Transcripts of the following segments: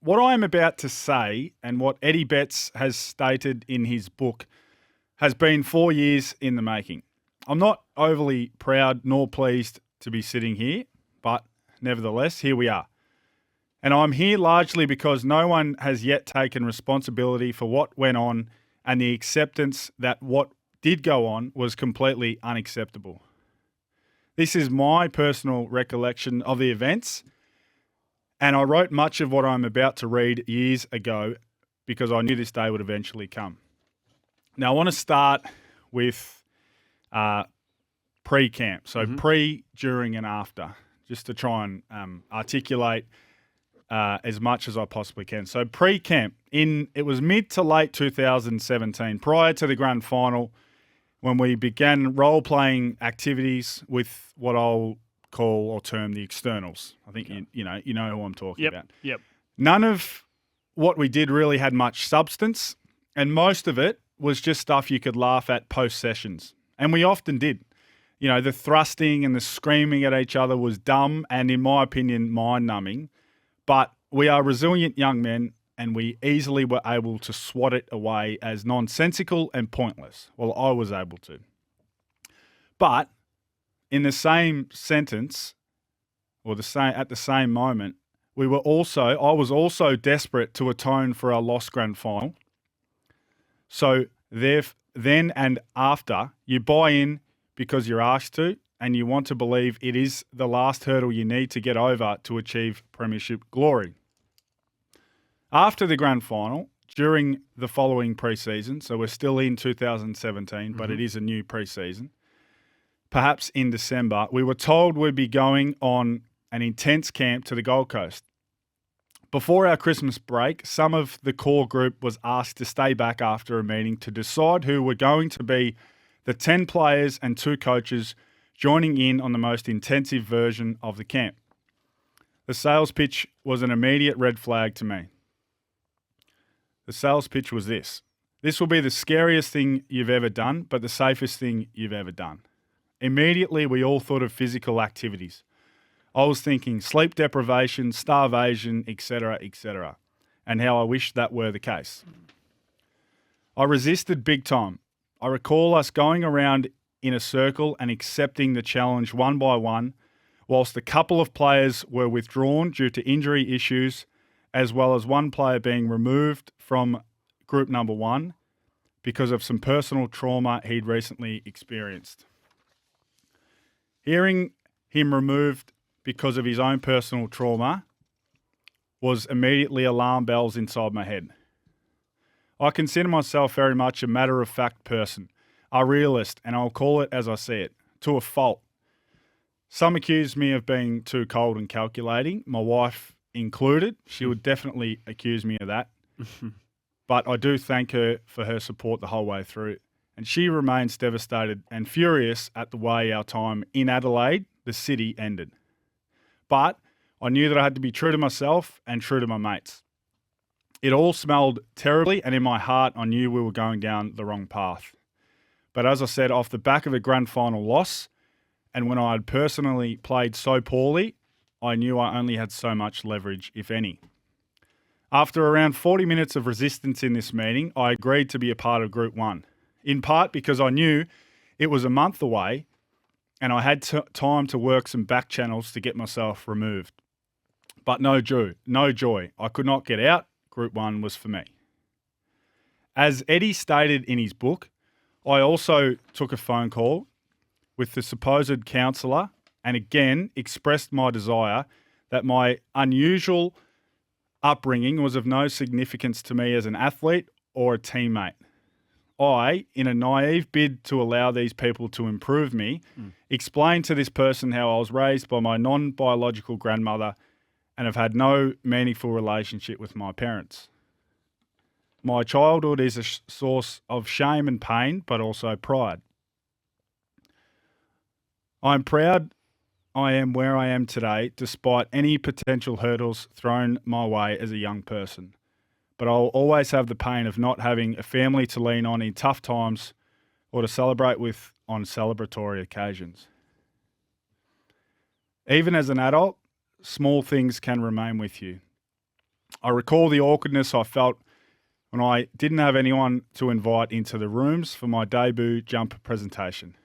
What I am about to say and what Eddie Betts has stated in his book has been 4 years in the making. I'm not overly proud nor pleased to be sitting here, but nevertheless, here we are. And I'm here largely because no one has yet taken responsibility for what went on and the acceptance that what did go on was completely unacceptable. This is my personal recollection of the events, and I wrote much of what I'm about to read years ago because I knew this day would eventually come. Now, I want to start with pre-camp, so pre, during, and after, just to try and articulate as much as I possibly can. So pre-camp, it was mid to late 2017, prior to the grand final, when we began role-playing activities with what I'll call or term the externals. I think you know who I'm talking about. Yep. None of what we did really had much substance, and most of it was just stuff you could laugh at post-sessions. And we often did. You know, the thrusting and the screaming at each other was dumb and, in my opinion, mind-numbing. But we are resilient young men, and we easily were able to swat it away as nonsensical and pointless. Well, I was able to. But in the same sentence, or at the same moment, I was also desperate to atone for our lost grand final. So then and after, you buy in because you're asked to, and you want to believe it is the last hurdle you need to get over to achieve premiership glory. After the grand final, during the following pre-season, so we're still in 2017, but it is a new pre-season, perhaps in December, we were told we'd be going on an intense camp to the Gold Coast. Before our Christmas break, some of the core group was asked to stay back after a meeting to decide who were going to be the 10 players and 2 coaches joining in on the most intensive version of the camp. The sales pitch was an immediate red flag to me. The sales pitch was this. This will be the scariest thing you've ever done, but the safest thing you've ever done. Immediately, we all thought of physical activities. I was thinking sleep deprivation, starvation, etc., and how I wish that were the case. I resisted big time. I recall us going around in a circle and accepting the challenge one by one, whilst a couple of players were withdrawn due to injury issues, as well as one player being removed from group number 1 because of some personal trauma he'd recently experienced. Hearing him removed because of his own personal trauma was immediately alarm bells inside my head. I consider myself very much a matter-of-fact person, a realist, and I'll call it as I see it, to a fault. Some accuse me of being too cold and calculating, my wife included. She would definitely accuse me of that. But I do thank her for her support the whole way through. And she remains devastated and furious at the way our time in Adelaide, the city, ended. But I knew that I had to be true to myself and true to my mates. It all smelled terribly, and in my heart, I knew we were going down the wrong path. But as I said, off the back of a grand final loss, and when I had personally played so poorly, I knew I only had so much leverage, if any. After around 40 minutes of resistance in this meeting, I agreed to be a part of Group 1, in part because I knew it was a month away and I had time to work some back channels to get myself removed. But no joy. I could not get out. Group 1 was for me. As Eddie stated in his book, I also took a phone call with the supposed counsellor and again expressed my desire that my unusual upbringing was of no significance to me as an athlete or a teammate. I, in a naive bid to allow these people to improve me, explained to this person how I was raised by my non-biological grandmother and have had no meaningful relationship with my parents. My childhood is a source of shame and pain, but also pride. I'm proud I am where I am today, despite any potential hurdles thrown my way as a young person. But I'll always have the pain of not having a family to lean on in tough times or to celebrate with on celebratory occasions. Even as an adult, small things can remain with you. I recall the awkwardness I felt when I didn't have anyone to invite into the rooms for my debut jumper presentation.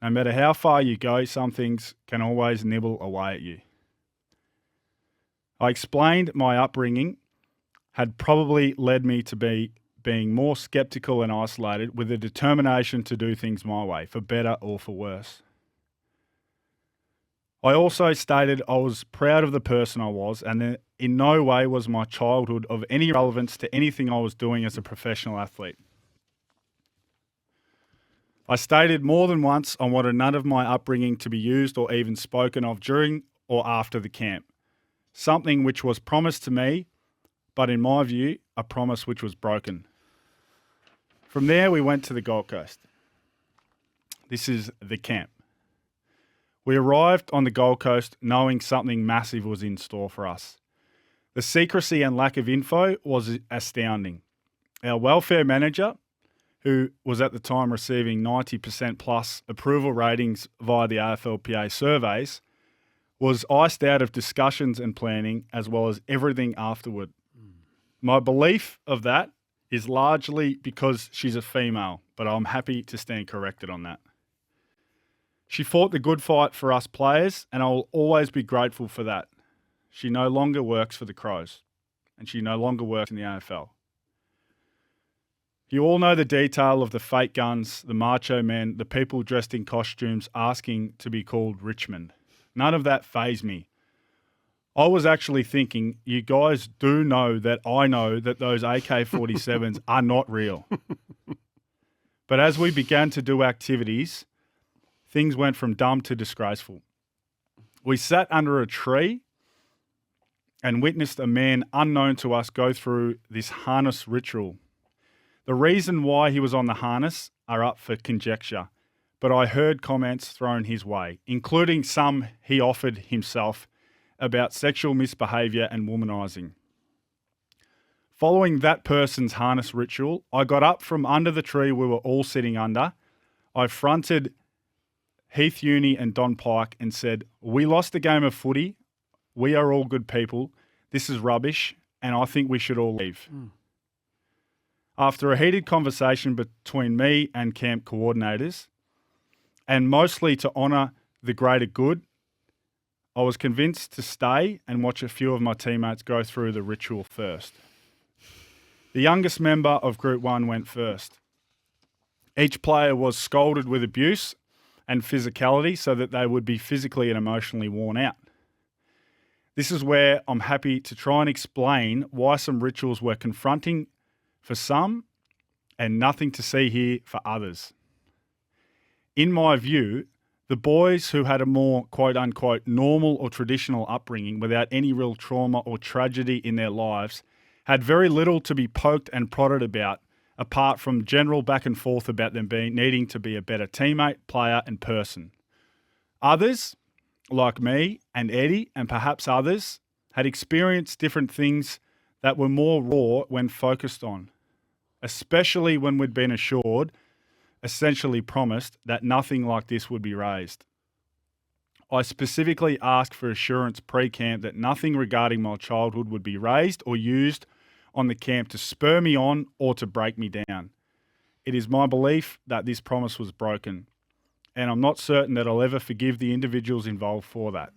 No matter how far you go, some things can always nibble away at you. I explained my upbringing had probably led me to being more skeptical and isolated, with a determination to do things my way, for better or for worse. I also stated I was proud of the person I was, and that in no way was my childhood of any relevance to anything I was doing as a professional athlete. I stated more than once I wanted none of my upbringing to be used or even spoken of during or after the camp, something which was promised to me, but in my view, a promise which was broken. From there, we went to the Gold Coast. This is the camp. We arrived on the Gold Coast knowing something massive was in store for us. The secrecy and lack of info was astounding. Our welfare manager, who was at the time receiving 90% plus approval ratings via the AFLPA surveys, was iced out of discussions and planning, as well as everything afterward. My belief of that is largely because she's a female, but I'm happy to stand corrected on that. She fought the good fight for us players, and I will always be grateful for that. She no longer works for the Crows, and she no longer works in the AFL. You all know the detail of the fake guns, the macho men, the people dressed in costumes asking to be called Richmond. None of that fazed me. I was actually thinking, you guys do know that I know that those AK-47s are not real. But as we began to do activities, things went from dumb to disgraceful. We sat under a tree and witnessed a man unknown to us go through this harness ritual. The reason why he was on the harness are up for conjecture, but I heard comments thrown his way, including some he offered himself about sexual misbehaviour and womanising. Following that person's harness ritual, I got up from under the tree we were all sitting under. I fronted Heath Uni and Don Pike and said, "We lost a game of footy. We are all good people. This is rubbish, and I think we should all leave." After a heated conversation between me and camp coordinators, and mostly to honour the greater good, I was convinced to stay and watch a few of my teammates go through the ritual first. The youngest member of Group 1 went first. Each player was scolded with abuse and physicality so that they would be physically and emotionally worn out. This is where I'm happy to try and explain why some rituals were confronting for some and nothing to see here for others. In my view, the boys who had a more quote-unquote normal or traditional upbringing without any real trauma or tragedy in their lives had very little to be poked and prodded about, apart from general back and forth about them needing to be a better teammate, player and person. Others, like me and Eddie and perhaps others, had experienced different things that were more raw when focused on, especially when we'd been assured, essentially promised, that nothing like this would be raised. I specifically asked for assurance pre-camp that nothing regarding my childhood would be raised or used on the camp to spur me on or to break me down. It is my belief that this promise was broken, and I'm not certain that I'll ever forgive the individuals involved for that.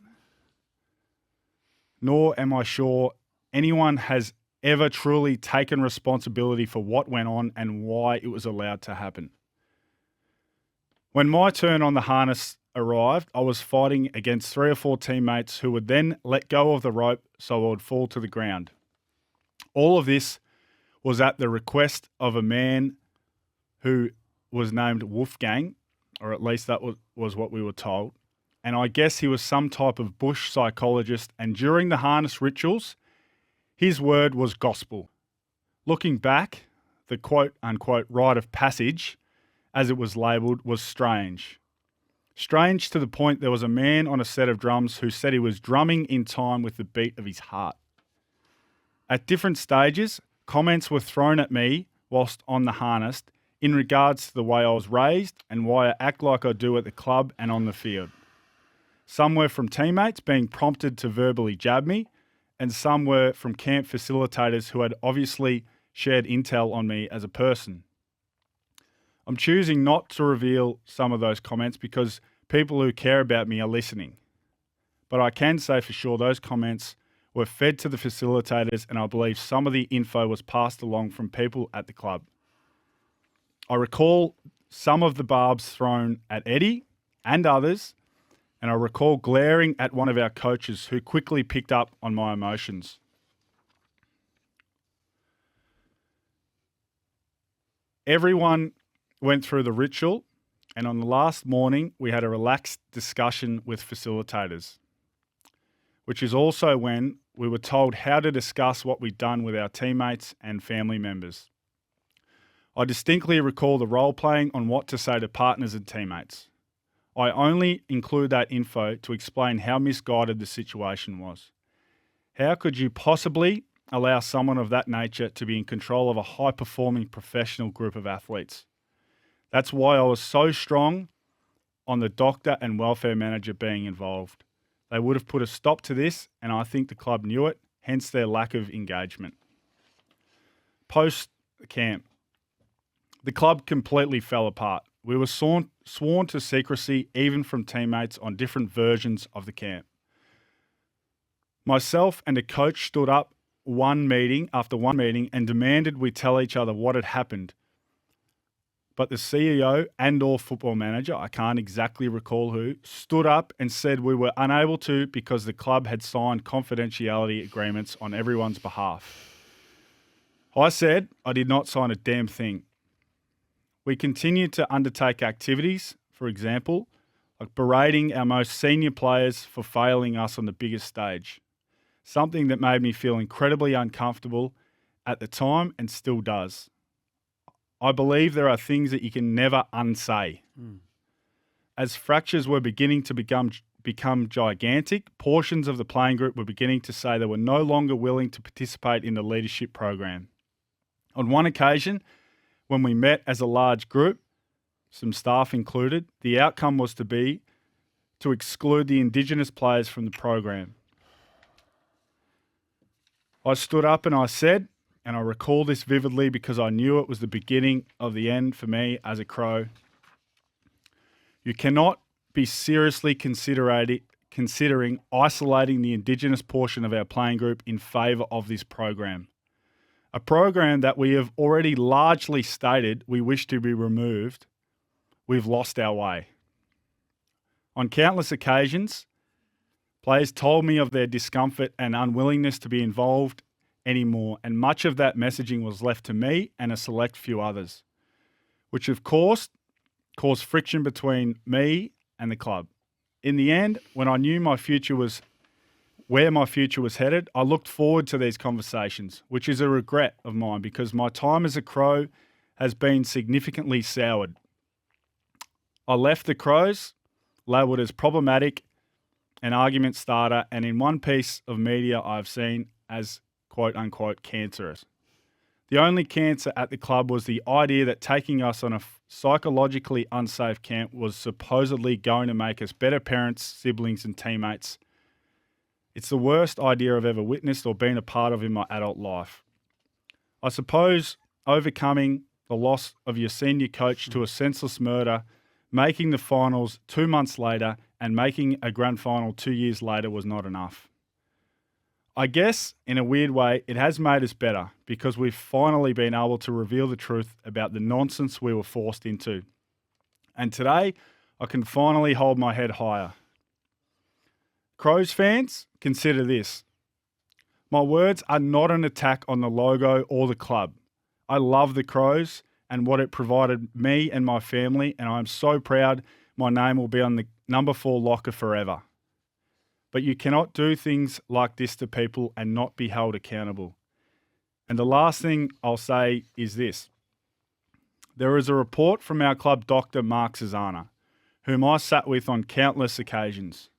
Nor am I sure anyone has ever truly taken responsibility for what went on and why it was allowed to happen. When my turn on the harness arrived, I was fighting against 3 or 4 teammates who would then let go of the rope so I would fall to the ground. All of this was at the request of a man who was named Wolfgang, or at least that was what we were told. And I guess he was some type of bush psychologist, and during the harness rituals, his word was gospel. Looking back, the quote-unquote rite of passage, as it was labelled, was strange. Strange to the point there was a man on a set of drums who said he was drumming in time with the beat of his heart. At different stages, comments were thrown at me whilst on the harness in regards to the way I was raised and why I act like I do at the club and on the field. Some were from teammates being prompted to verbally jab me, and some were from camp facilitators who had obviously shared intel on me as a person. I'm choosing not to reveal some of those comments because people who care about me are listening. But I can say for sure those comments were fed to the facilitators, and I believe some of the info was passed along from people at the club. I recall some of the barbs thrown at Eddie and others, and I recall glaring at one of our coaches who quickly picked up on my emotions. Everyone went through the ritual, and on the last morning, we had a relaxed discussion with facilitators, which is also when we were told how to discuss what we'd done with our teammates and family members. I distinctly recall the role-playing on what to say to partners and teammates. I only include that info to explain how misguided the situation was. How could you possibly allow someone of that nature to be in control of a high-performing professional group of athletes? That's why I was so strong on the doctor and welfare manager being involved. They would have put a stop to this, and I think the club knew it, hence their lack of engagement. Post-camp, the club completely fell apart. We were sworn to secrecy, even from teammates on different versions of the camp. Myself and a coach stood up after one meeting and demanded we tell each other what had happened. But the CEO and/or football manager, I can't exactly recall who, stood up and said we were unable to because the club had signed confidentiality agreements on everyone's behalf. I said I did not sign a damn thing. We continued to undertake activities, for example, like berating our most senior players for failing us on the biggest stage, something that made me feel incredibly uncomfortable at the time and still does. I believe there are things that you can never unsay. As fractures were beginning to become gigantic, portions of the playing group were beginning to say they were no longer willing to participate in the leadership program. On one occasion, when we met as a large group, some staff included, the outcome was to exclude the Indigenous players from the program. I stood up and I said, and I recall this vividly because I knew it was the beginning of the end for me as a Crow, you cannot be seriously considering isolating the Indigenous portion of our playing group in favour of this program. A program that we have already largely stated we wish to be removed. We've lost our way. On countless occasions, players told me of their discomfort and unwillingness to be involved anymore, and much of that messaging was left to me and a select few others, which of course caused friction between me and the club. In the end, when I knew where my future was headed, I looked forward to these conversations, which is a regret of mine because my time as a Crow has been significantly soured. I left the Crows, labelled as problematic, an argument starter, and in one piece of media I've seen as quote-unquote cancerous. The only cancer at the club was the idea that taking us on a psychologically unsafe camp was supposedly going to make us better parents, siblings and teammates. It's the worst idea I've ever witnessed or been a part of in my adult life. I suppose overcoming the loss of your senior coach to a senseless murder, making the finals 2 months later and making a grand final 2 years later was not enough. I guess, in a weird way, it has made us better because we've finally been able to reveal the truth about the nonsense we were forced into. And today, I can finally hold my head higher. Crows fans, consider this. My words are not an attack on the logo or the club. I love the Crows and what it provided me and my family, and I'm so proud my name will be on the number 4 locker forever. But you cannot do things like this to people and not be held accountable. And the last thing I'll say is this. There is a report from our club doctor, Mark Cesana, whom I sat with on countless occasions,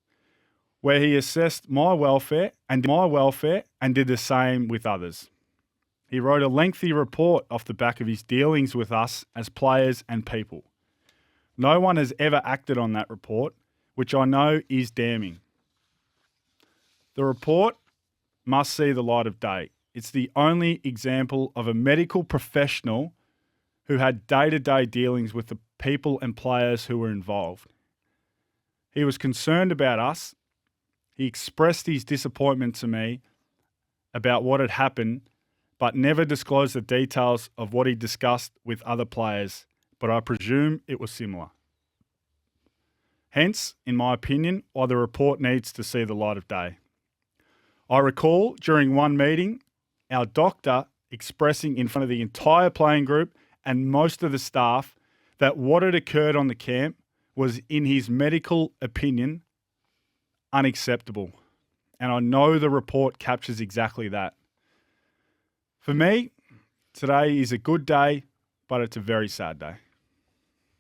where he assessed my welfare and did the same with others. He wrote a lengthy report off the back of his dealings with us as players and people. No one has ever acted on that report, which I know is damning. The report must see the light of day. It's the only example of a medical professional who had day-to-day dealings with the people and players who were involved. He was concerned about us. He expressed his disappointment to me about what had happened, but never disclosed the details of what he discussed with other players, but I presume it was similar. Hence, in my opinion, why the report needs to see the light of day. I recall during one meeting, our doctor expressing in front of the entire playing group and most of the staff that what had occurred on the camp was, in his medical opinion, unacceptable. And I know the report captures exactly that. For me, today is a good day, but it's a very sad day.